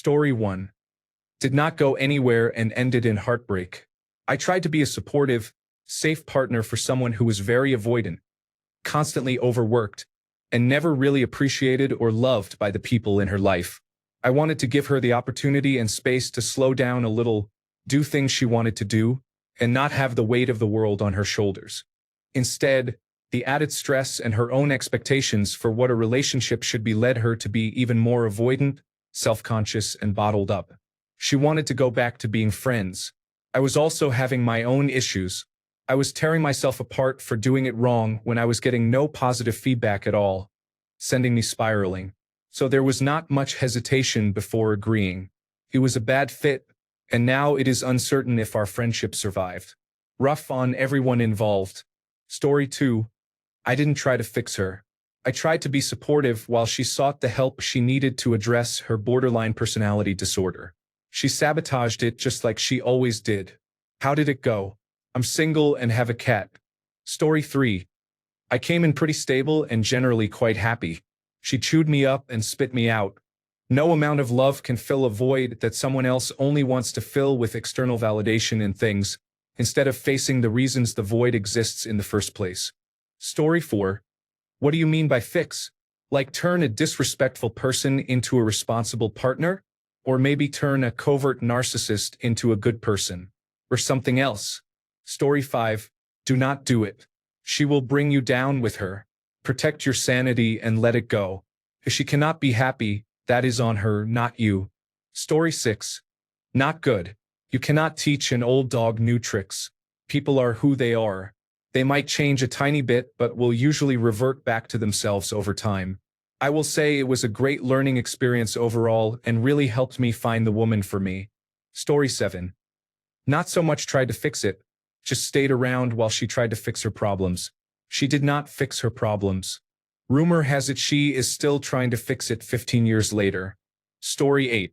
Story 1. Did not go anywhere and ended in heartbreak. I tried to be a supportive, safe partner for someone who was very avoidant, constantly overworked, and never really appreciated or loved by the people in her life. I wanted to give her the opportunity and space to slow down a little, do things she wanted to do, and not have the weight of the world on her shoulders. Instead, the added stress and her own expectations for what a relationship should be led her to be even more avoidant, self-conscious, and bottled up. She wanted to go back to being friends. I was also having my own issues. I was tearing myself apart for doing it wrong when I was getting no positive feedback at all, sending me spiraling. So there was not much hesitation before agreeing. It was a bad fit, and now it is uncertain if our friendship survived. Rough on everyone involved. Story 2. I didn't try to fix her. I tried to be supportive while she sought the help she needed to address her borderline personality disorder. She sabotaged it just like she always did. How did it go? I'm single and have a cat. Story 3. I came in pretty stable and generally quite happy. She chewed me up and spit me out. No amount of love can fill a void that someone else only wants to fill with external validation and things, instead of facing the reasons the void exists in the first place. Story 4. What do you mean by fix? Like turn a disrespectful person into a responsible partner? Or maybe turn a covert narcissist into a good person? Or something else? Story 5. Do not do it. She will bring you down with her. Protect your sanity and let it go. If she cannot be happy, that is on her, not you. Story 6. Not good. You cannot teach an old dog new tricks. People are who they are. They might change a tiny bit but will usually revert back to themselves over time. I will say it was a great learning experience overall and really helped me find the woman for me. Story 7. Not so much tried to fix it, just stayed around while she tried to fix her problems. She did not fix her problems. Rumor has it she is still trying to fix it 15 years later. Story 8.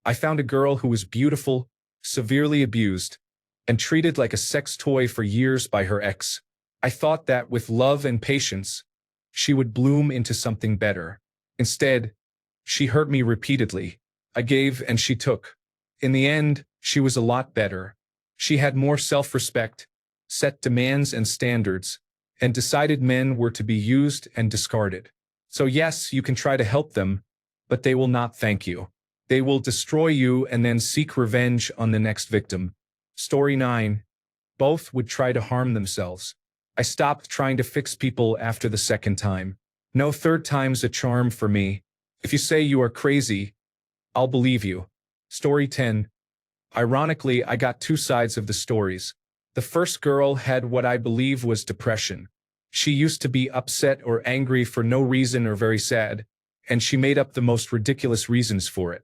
I found a girl who was beautiful, severely abused, and treated like a sex toy for years by her ex. I thought that with love and patience, she would bloom into something better. Instead, she hurt me repeatedly. I gave and she took. In the end, she was a lot better. She had more self-respect, set demands and standards, and decided men were to be used and discarded. So yes, you can try to help them, but they will not thank you. They will destroy you and then seek revenge on the next victim. Story 9. Both would try to harm themselves. I stopped trying to fix people after the second time. No third time's a charm for me. If you say you are crazy, I'll believe you. Story 10. Ironically, I got two sides of the stories. The first girl had what I believe was depression. She used to be upset or angry for no reason or very sad, and she made up the most ridiculous reasons for it.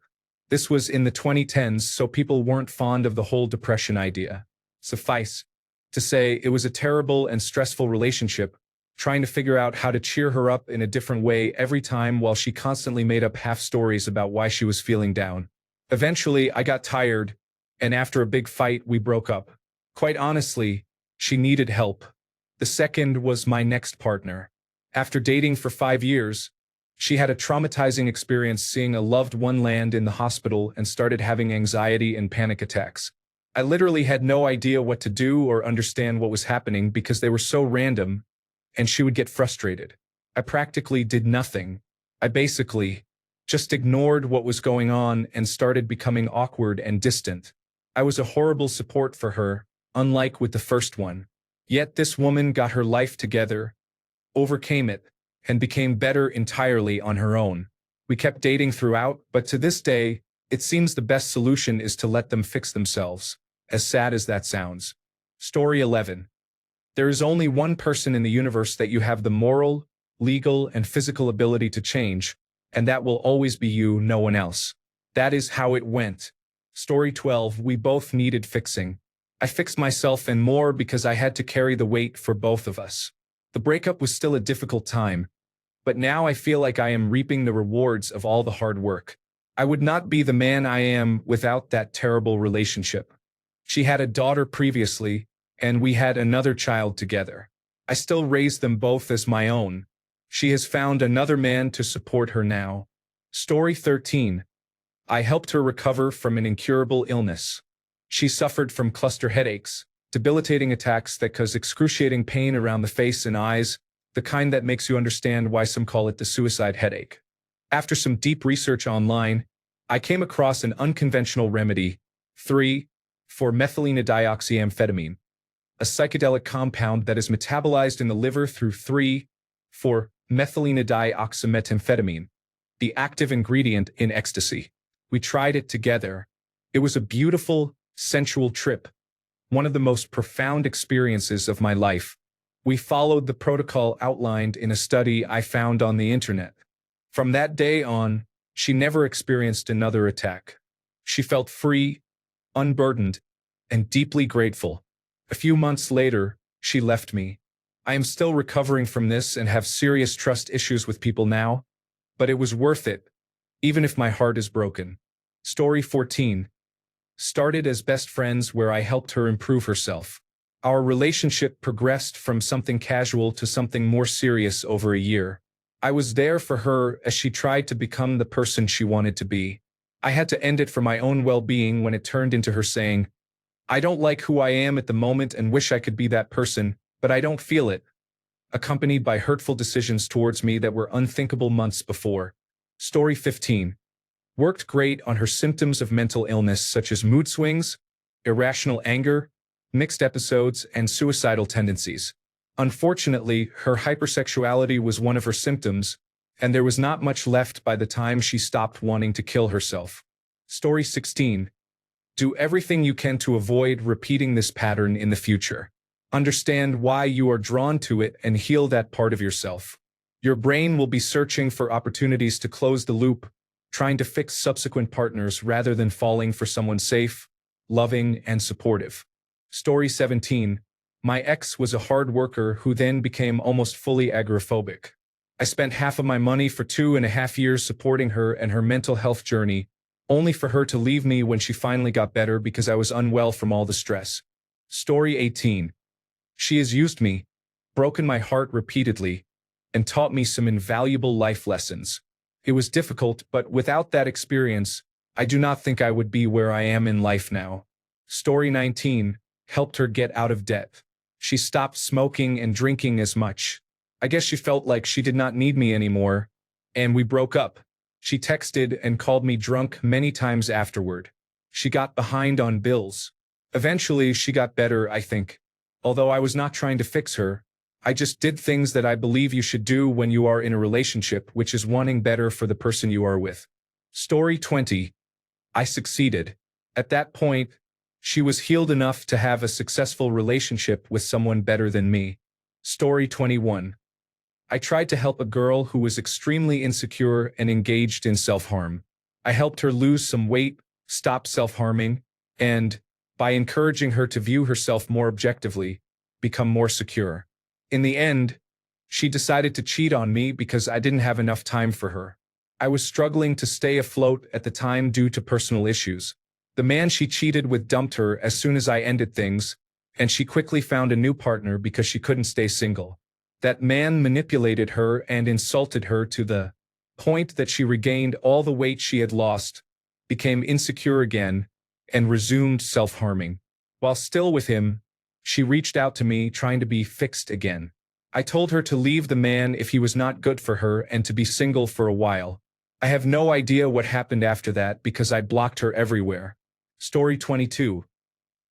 This was in the 2010s, so people weren't fond of the whole depression idea. Suffice to say, it was a terrible and stressful relationship, trying to figure out how to cheer her up in a different way every time while she constantly made up half stories about why she was feeling down. Eventually, I got tired, and after a big fight, we broke up. Quite honestly, she needed help. The second was my next partner. After dating for 5 years, she had a traumatizing experience seeing a loved one land in the hospital and started having anxiety and panic attacks. I literally had no idea what to do or understand what was happening because they were so random, and she would get frustrated. I practically did nothing. I basically just ignored what was going on and started becoming awkward and distant. I was a horrible support for her, unlike with the first one. Yet this woman got her life together, overcame it, and became better entirely on her own. We kept dating throughout, but to this day, it seems the best solution is to let them fix themselves, as sad as that sounds. Story 11. There is only one person in the universe that you have the moral, legal, and physical ability to change, and that will always be you, no one else. That is how it went. Story 12. We both needed fixing. I fixed myself and more because I had to carry the weight for both of us. The breakup was still a difficult time, but now I feel like I am reaping the rewards of all the hard work. I would not be the man I am without that terrible relationship. She had a daughter previously, and we had another child together. I still raise them both as my own. She has found another man to support her now. Story 13. I helped her recover from an incurable illness. She suffered from cluster headaches, debilitating attacks that cause excruciating pain around the face and eyes, the kind that makes you understand why some call it the suicide headache. After some deep research online, I came across an unconventional remedy, 3, for methylenedioxyamphetamine, a psychedelic compound that is metabolized in the liver through 3, for methylenedioxymethamphetamine, the active ingredient in ecstasy. We tried it together. It was a beautiful, sensual trip, one of the most profound experiences of my life. We followed the protocol outlined in a study I found on the internet. From that day on, she never experienced another attack. She felt free, unburdened, and deeply grateful. A few months later, she left me. I am still recovering from this and have serious trust issues with people now, but it was worth it, even if my heart is broken. Story 14. Started as best friends where I helped her improve herself. Our relationship progressed from something casual to something more serious over a year. I was there for her as she tried to become the person she wanted to be. I had to end it for my own well-being when it turned into her saying, "I don't like who I am at the moment and wish I could be that person, but I don't feel it," accompanied by hurtful decisions towards me that were unthinkable months before. Story 15. Worked great on her symptoms of mental illness such as mood swings, irrational anger, mixed episodes, and suicidal tendencies. Unfortunately, her hypersexuality was one of her symptoms, and there was not much left by the time she stopped wanting to kill herself. Story 16. Do everything you can to avoid repeating this pattern in the future. Understand why you are drawn to it and heal that part of yourself. Your brain will be searching for opportunities to close the loop, trying to fix subsequent partners rather than falling for someone safe, loving, and supportive. Story 17. My ex was a hard worker who then became almost fully agoraphobic. I spent half of my money for 2.5 years supporting her and her mental health journey, only for her to leave me when she finally got better because I was unwell from all the stress. Story 18. She has used me, broken my heart repeatedly, and taught me some invaluable life lessons. It was difficult, but without that experience, I do not think I would be where I am in life now. Story 19. Helped her get out of debt. She stopped smoking and drinking as much. I guess she felt like she did not need me anymore, and we broke up. She texted and called me drunk many times afterward. She got behind on bills. Eventually, she got better, I think. Although I was not trying to fix her, I just did things that I believe you should do when you are in a relationship, which is wanting better for the person you are with. Story 20. I succeeded. At that point, she was healed enough to have a successful relationship with someone better than me. Story 21. I tried to help a girl who was extremely insecure and engaged in self-harm. I helped her lose some weight, stop self-harming, and, by encouraging her to view herself more objectively, become more secure. In the end, she decided to cheat on me because I didn't have enough time for her. I was struggling to stay afloat at the time due to personal issues. The man she cheated with dumped her as soon as I ended things, and she quickly found a new partner because she couldn't stay single. That man manipulated her and insulted her to the point that she regained all the weight she had lost, became insecure again, and resumed self-harming. While still with him, she reached out to me trying to be fixed again. I told her to leave the man if he was not good for her and to be single for a while. I have no idea what happened after that because I blocked her everywhere. Story 22.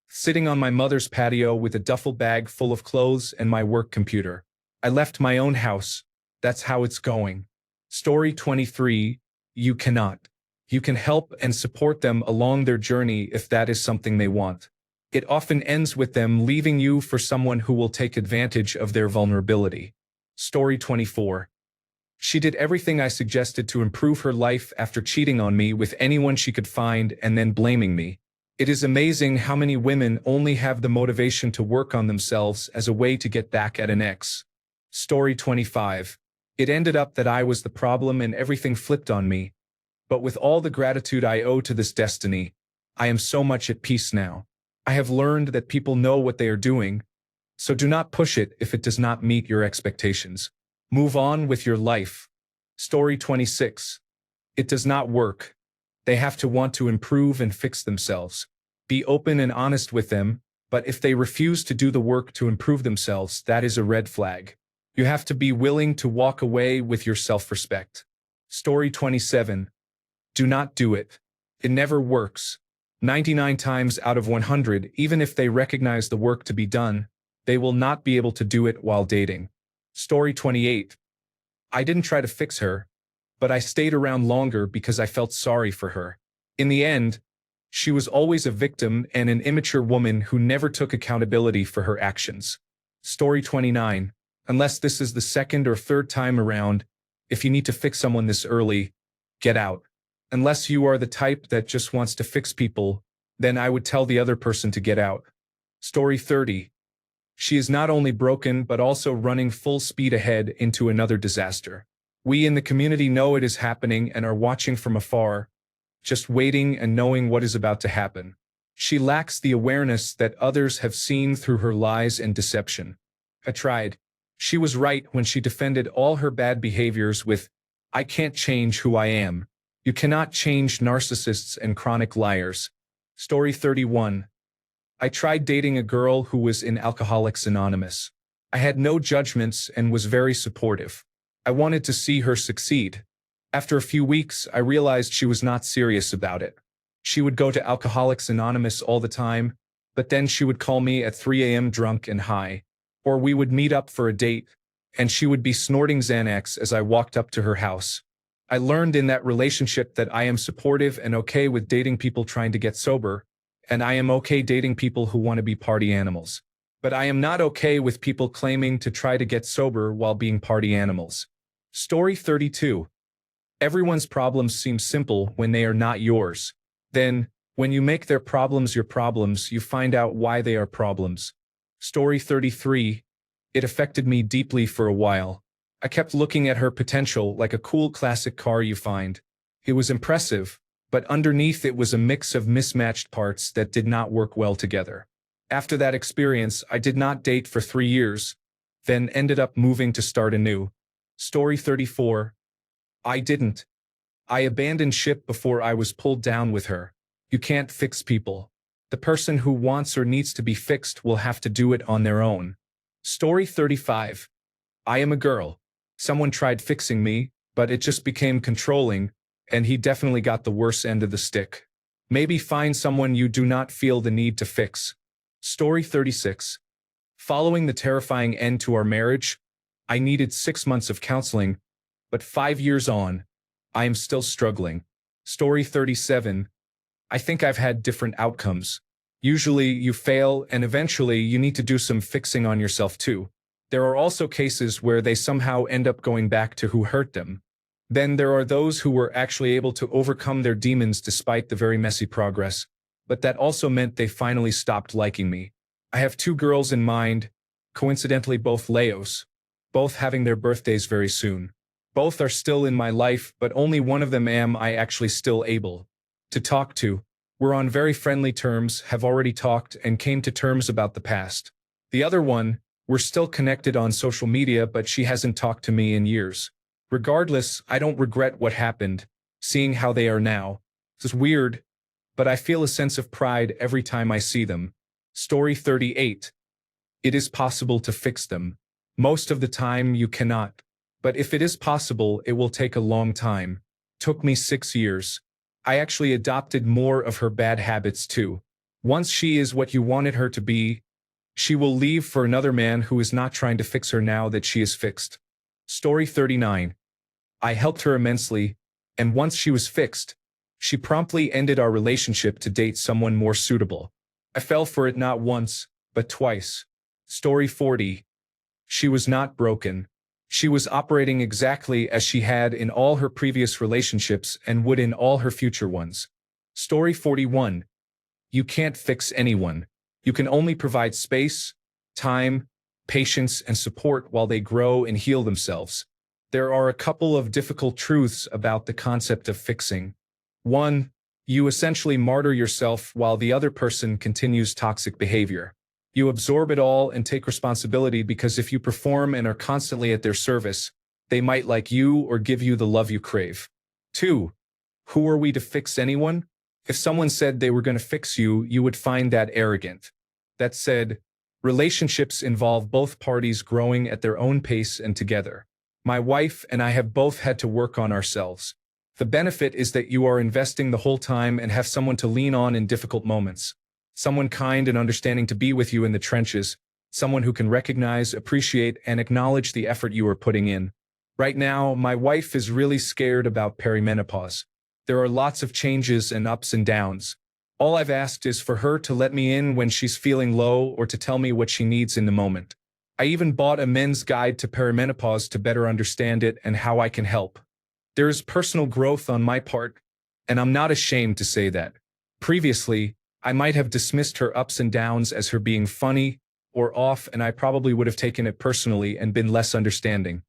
Sitting on my mother's patio with a duffel bag full of clothes and my work computer. I left my own house. That's how it's going. Story 23. You cannot. You can help and support them along their journey if that is something they want. It often ends with them leaving you for someone who will take advantage of their vulnerability. Story 24. She did everything I suggested to improve her life after cheating on me with anyone she could find and then blaming me. It is amazing how many women only have the motivation to work on themselves as a way to get back at an ex. Story 25. It ended up that I was the problem and everything flipped on me. But with all the gratitude I owe to this destiny, I am so much at peace now. I have learned that people know what they are doing, so do not push it if it does not meet your expectations. Move on with your life. Story 26. It does not work. They have to want to improve and fix themselves. Be open and honest with them, but if they refuse to do the work to improve themselves, that is a red flag. You have to be willing to walk away with your self-respect. Story 27. Do not do it. It never works. 99 times out of 100, even if they recognize the work to be done, they will not be able to do it while dating. Story 28. I didn't try to fix her, but I stayed around longer because I felt sorry for her. In the end, she was always a victim and an immature woman who never took accountability for her actions. Story 29. Unless this is the second or third time around, if you need to fix someone this early, get out. Unless you are the type that just wants to fix people, then I would tell the other person to get out. Story 30. She is not only broken but also running full speed ahead into another disaster. We in the community know it is happening and are watching from afar, just waiting and knowing what is about to happen. She lacks the awareness that others have seen through her lies and deception. I tried. She was right when she defended all her bad behaviors with, "I can't change who I am." You cannot change narcissists and chronic liars. Story 31. I tried dating a girl who was in Alcoholics Anonymous. I had no judgments and was very supportive. I wanted to see her succeed. After a few weeks, I realized she was not serious about it. She would go to Alcoholics Anonymous all the time, but then she would call me at 3 a.m. drunk and high. Or we would meet up for a date, and she would be snorting Xanax as I walked up to her house. I learned in that relationship that I am supportive and okay with dating people trying to get sober, and I am okay dating people who want to be party animals. But I am not okay with people claiming to try to get sober while being party animals. Story 32. Everyone's problems seem simple when they are not yours. Then, when you make their problems your problems, you find out why they are problems. Story 33. It affected me deeply for a while. I kept looking at her potential like a cool classic car you find. It was impressive, but underneath it was a mix of mismatched parts that did not work well together. After that experience, I did not date for 3 years, then ended up moving to start anew. Story 34. I didn't. I abandoned ship before I was pulled down with her. You can't fix people. The person who wants or needs to be fixed will have to do it on their own. Story 35. I am a girl. Someone tried fixing me, but it just became controlling, and he definitely got the worse end of the stick. Maybe find someone you do not feel the need to fix. Story 36. Following the terrifying end to our marriage, I needed 6 months of counseling, but 5 years on, I am still struggling. Story 37. I think I've had different outcomes. Usually you fail and eventually you need to do some fixing on yourself too. There are also cases where they somehow end up going back to who hurt them. Then there are those who were actually able to overcome their demons despite the very messy progress, but that also meant they finally stopped liking me. I have 2 girls in mind, coincidentally both Leos, both having their birthdays very soon. Both are still in my life, but only one of them am I actually still able to talk to. We're on very friendly terms, have already talked, and came to terms about the past. The other one, we're still connected on social media, but she hasn't talked to me in years. Regardless, I don't regret what happened, seeing how they are now. It's weird, but I feel a sense of pride every time I see them. Story 38. It is possible to fix them. Most of the time you cannot. But if it is possible, it will take a long time. Took me 6 years. I actually adopted more of her bad habits too. Once she is what you wanted her to be, she will leave for another man who is not trying to fix her now that she is fixed. Story 39. I helped her immensely, and once she was fixed, she promptly ended our relationship to date someone more suitable. I fell for it not once, but twice. Story 40. She was not broken. She was operating exactly as she had in all her previous relationships and would in all her future ones. Story 41. You can't fix anyone. You can only provide space, time, patience, and support while they grow and heal themselves. There are a couple of difficult truths about the concept of fixing. 1. You essentially martyr yourself while the other person continues toxic behavior. You absorb it all and take responsibility because if you perform and are constantly at their service, they might like you or give you the love you crave. 2. Who are we to fix anyone? If someone said they were going to fix you, you would find that arrogant. That said, relationships involve both parties growing at their own pace and together. My wife and I have both had to work on ourselves. The benefit is that you are investing the whole time and have someone to lean on in difficult moments. Someone kind and understanding to be with you in the trenches. Someone who can recognize, appreciate, and acknowledge the effort you are putting in. Right now, my wife is really scared about perimenopause. There are lots of changes and ups and downs. All I've asked is for her to let me in when she's feeling low or to tell me what she needs in the moment. I even bought a men's guide to perimenopause to better understand it and how I can help. There is personal growth on my part, and I'm not ashamed to say that. Previously, I might have dismissed her ups and downs as her being funny or off, and I probably would have taken it personally and been less understanding.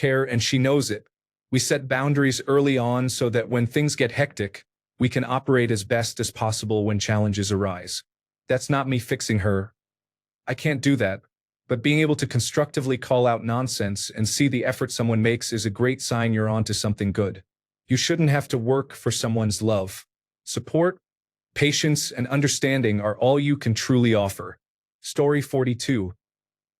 And she knows it. We set boundaries early on so that when things get hectic, we can operate as best as possible when challenges arise. That's not me fixing her. I can't do that. But being able to constructively call out nonsense and see the effort someone makes is a great sign you're onto something good. You shouldn't have to work for someone's love. Support, patience, and understanding are all you can truly offer. Story 42.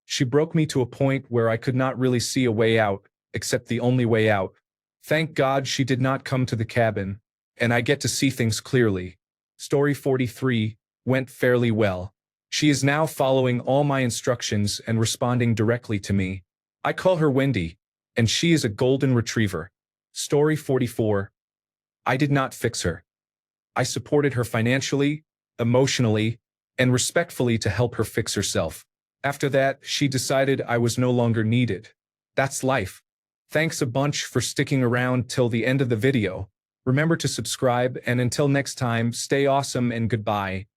She broke me to a point where I could not really see a way out, except the only way out. Thank God she did not come to the cabin, and I get to see things clearly. Story 43 went fairly well. She is now following all my instructions and responding directly to me. I call her Wendy, and she is a golden retriever. Story 44. I did not fix her. I supported her financially, emotionally, and respectfully to help her fix herself. After that, she decided I was no longer needed. That's life. Thanks a bunch for sticking around till the end of the video. Remember to subscribe, and until next time, stay awesome and goodbye.